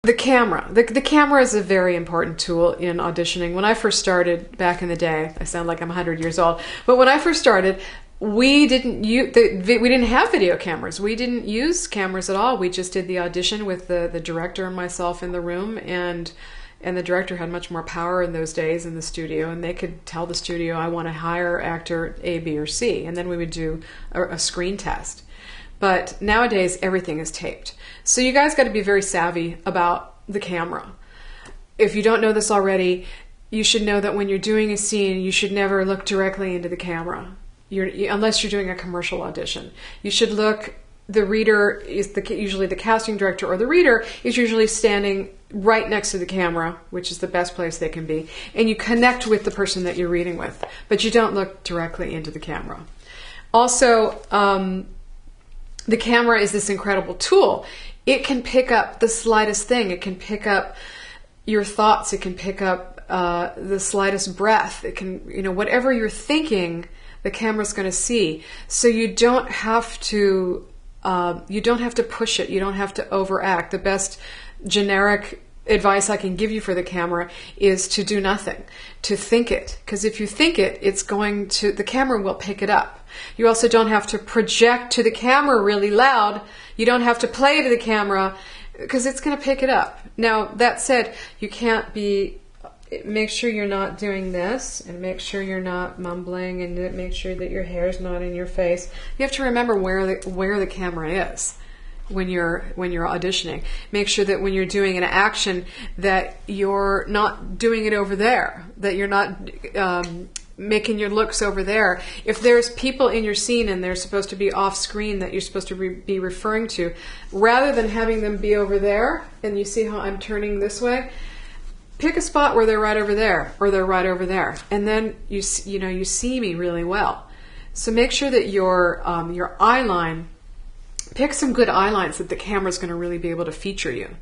The camera. The camera is a very important tool in auditioning. When I first started back in the day, I sound like I'm 100 years old, but when I first started, we didn't have video cameras. We didn't use cameras at all. We just did the audition with the director and myself in the room, and the director had much more power in those days in the studio, and they could tell the studio, I want to hire actor A, B, or C, and then we would do a screen test. But nowadays, everything is taped. So you guys got to be very savvy about the camera. If you don't know this already, you should know that when you're doing a scene, you should never look directly into the camera, unless you're doing a commercial audition. You should look, the reader is usually the casting director, or the reader is usually standing right next to the camera, which is the best place they can be, and you connect with the person that you're reading with, but you don't look directly into the camera. Also, the camera is this incredible tool. It can pick up the slightest thing. It can pick up your thoughts. It can pick up the slightest breath. It can, whatever you're thinking, the camera's going to see. So you don't have to push it. You don't have to overact. The best generic advice I can give you for the camera is to do nothing, to think it. Because if you think it, the camera will pick it up. You also don't have to project to the camera really loud. You don't have to play to the camera because it's going to pick it up. Now, that said, you can't make sure you're not doing this, and make sure you're not mumbling, and make sure that your hair's not in your face. You have to remember where the camera is when you're auditioning. Make sure that when you're doing an action that you're not doing it over there, that you're not making your looks over there. If there's people in your scene and they're supposed to be off screen that you're supposed to be referring to, rather than having them be over there, and you see how I'm turning this way, pick a spot where they're right over there, or they're right over there, and then you see me really well. So make sure that your eye line, pick some good eye lines that the camera's going to really be able to feature you.